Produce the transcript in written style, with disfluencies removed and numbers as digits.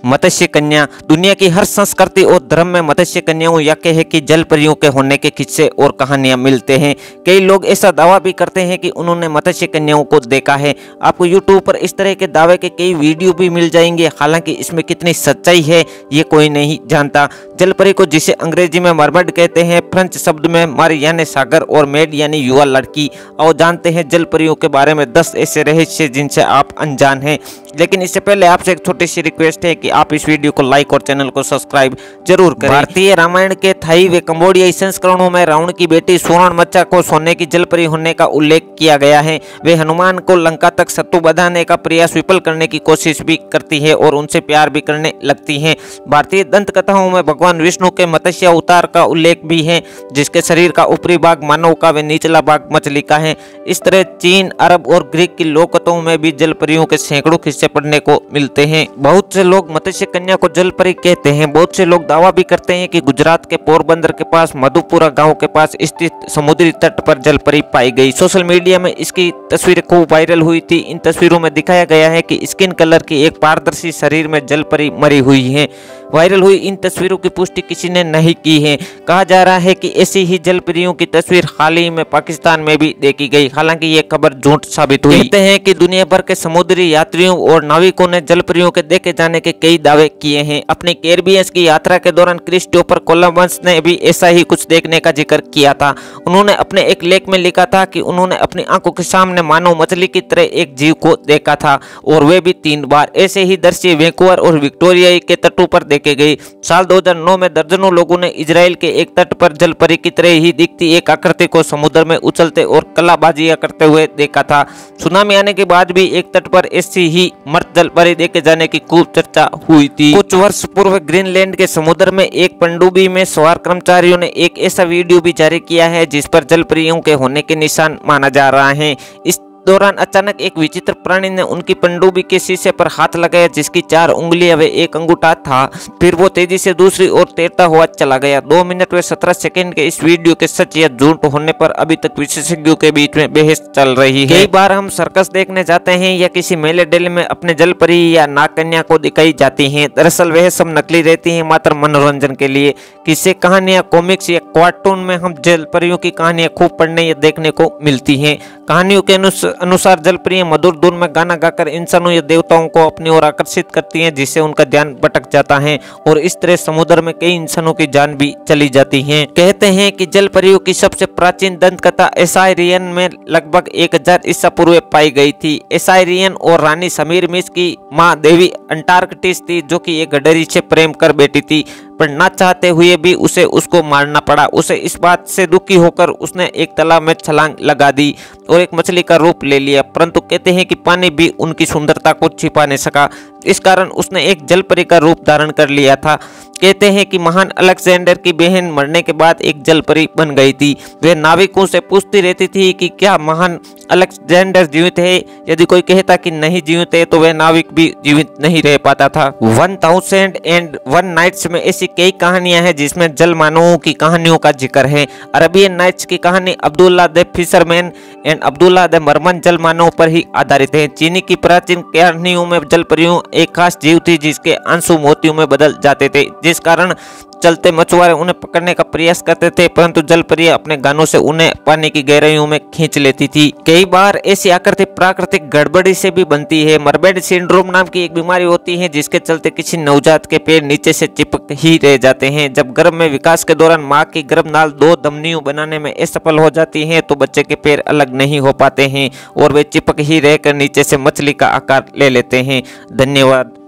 मत्स्य कन्या। दुनिया की हर संस्कृति और धर्म में मत्स्य कन्याओं या कहे कि जल परियों के होने के किस्से और कहानियां मिलते हैं। कई लोग ऐसा दावा भी करते हैं कि उन्होंने मत्स्य कन्याओं को देखा है। आपको यूट्यूब पर इस तरह के दावे के कई वीडियो भी मिल जाएंगे, हालांकि इसमें कितनी सच्चाई है ये कोई नहीं जानता। जल परी को जिसे अंग्रेजी में मरमर्ड कहते हैं, फ्रेंच शब्द में मर यानी सागर और मेड यानी युवा लड़की। और जानते हैं जल परियों के बारे में 10 ऐसे रहस्य जिनसे आप अनजान हैं। लेकिन इससे पहले आपसे एक छोटी सी रिक्वेस्ट है कि आप इस वीडियो को लाइक और चैनल को सब्सक्राइब जरूर करें। भारतीय रामायण के थाई व कंबोडियाई संस्करणों में रावण की बेटी सुवर्णमचा को सोने की जल परी होने का उल्लेख किया गया है। वे हनुमान को लंका तक सत्तू बधाने का प्रयास विफल करने की कोशिश भी करती है और उनसे प्यार भी करने लगती हैं। भारतीय दंत कथाओं में भगवान विष्णु के मत्स्य अवतार का उल्लेख भी है, जिसके शरीर का ऊपरी भाग मानव का व निचला भाग मछली का है। इस तरह चीन, अरब और ग्रीक की लोक कथाओं में भी जल परियों के सैकड़ों किस्से पढ़ने को मिलते हैं। बहुत से लोग मत्स्य कन्या को जल परी कहते हैं। बहुत से लोग दावा भी करते हैं कि गुजरात के पोरबंदर के पास मधुपुरा गांव के पास स्थित समुद्री तट पर जल परी पाई गई। सोशल मीडिया में इसकी तस्वीरें खूब वायरल हुई थी। इन तस्वीरों में दिखाया गया है कि स्किन कलर की एक पारदर्शी शरीर में जल परी मरी हुई है। वायरल हुई इन तस्वीरों की पुष्टि किसी ने नहीं की है। कहा जा रहा है कि ऐसी ही जल परियों की तस्वीर हाल ही में पाकिस्तान में भी देखी गई, हालांकि ये खबर झूठ साबित हुई। कहते हैं कि दुनिया भर के समुद्री यात्रियों और नाविकों ने जल परियों के देखे जाने के कई दावे किए हैं। अपनी कैरिबियन की यात्रा के दौरान क्रिस्टोफर कोलंबस ने भी ऐसा ही कुछ देखने का जिक्र किया था। उन्होंने अपने एक लेख में लिखा था कि उन्होंने अपनी आंखों के सामने मानव मछली की तरह एक जीव को देखा था, और वे भी 3 बार। ऐसे ही दृश्य वैंकूवर और विक्टोरिया के तटों पर देखे गए। साल 2009 में दर्जनों लोगों ने इजराइल के एक तट पर जल परी की तरह ही दिखती एक आकृति को समुद्र में उछलते और कलाबाजियां करते हुए देखा था। सुनामी आने के बाद भी एक तट पर ऐसी ही मर्द जल परी देखे जाने की खूब चर्चा हुई थी। कुछ वर्ष पूर्व ग्रीनलैंड के समुद्र में एक पनडुब्बी में सवार कर्मचारियों ने एक ऐसा वीडियो भी जारी किया है जिस पर जल परियों के होने के निशान माना जा रहा है। इस दौरान अचानक एक विचित्र प्राणी ने उनकी पनडुब्बी के शीशे पर हाथ लगाया, जिसकी 4 उंगलियां व 1 अंगूठा था। फिर वो तेजी से दूसरी ओर तैरता हुआ चला गया। 2 मिनट व 17 सेकंड के इस वीडियो के सच या झूठ होने पर अभी तक विशेषज्ञों के बीच में बहस चल रही है। कई बार हम सर्कस देखने जाते हैं या किसी मेले डेले में अपने जल परी या नागकन्या को दिखाई जाती हैं। दरअसल वह सब नकली रहती हैं, मात्र मनोरंजन के लिए। किस्से, कहानियां, कॉमिक्स या कार्टून में हम जल परियों की कहानियां खूब पढ़ने या देखने को मिलती हैं। कहानियों के अनुसार जल परियां मधुर धुन में गाना गाकर इंसानों या देवताओं को अपनी ओर आकर्षित करती हैं, जिससे उनका ध्यान भटक जाता है और इस तरह समुद्र में कई इंसानों की जान भी चली जाती है। कहते हैं कि जल परियों की सबसे प्राचीन दंत कथा एसाइरियन में लगभग 1000 ईसा पूर्व पाई गई थी। एसाइरियन और रानी समीरमिस की माँ देवी अंटार्कटिस थी, जो कि एक गडरी से प्रेम कर बैठी थी, पर ना चाहते हुए भी उसे उसको मारना पड़ा। उसे इस बात से दुखी होकर उसने एक तालाब में छलांग लगा दी और एक मछली का रूप ले लिया, परंतु कहते हैं कि पानी भी उनकी सुंदरता को छिपा नहीं सका। इस कारण उसने एक जल परी का रूप धारण कर लिया था। कहते हैं कि महान अलेक्जेंडर की बहन मरने के बाद एक जल परी बन गई थी। वे नाविकों से पूछती रहती थी कि क्या महान अलेक्जेंडर जीवित है। यदि कोई कहता कि नहीं जीवित है तो वह नाविक भी जीवित नहीं रह पाता था। 1001 नाइट्स में ऐसी कई कहानियां हैं जिसमें जल मानवों की कहानियों का जिक्र है। अरबियन नाइट्स की कहानी Abdullah the fisherman and Abdullah the merman जल मानव पर ही आधारित है। चीनी की प्राचीन कहानियों में जल परियों एक खास जीव थी जिसके आंसू मोतियों में बदल जाते थे, जिस कारण चलते मछुआरे उन्हें पकड़ने का प्रयास करते थे, परंतु जल परियां अपने गानों से उन्हें पानी की गहराइयों में खींच लेती थी। कई बार ऐसी आकृति प्राकृतिक गड़बड़ी से भी बनती है। मरमेड सिंड्रोम नाम की एक बीमारी होती है जिसके चलते किसी नवजात के पैर नीचे से चिपक ही रह जाते हैं। जब गर्भ में विकास के दौरान माँ की गर्भनाल 2 धमनियों बनाने में असफल हो जाती है तो बच्चे के पैर अलग नहीं हो पाते हैं और वे चिपक ही रहकर नीचे से मछली का आकार ले लेते हैं। धन्यवाद।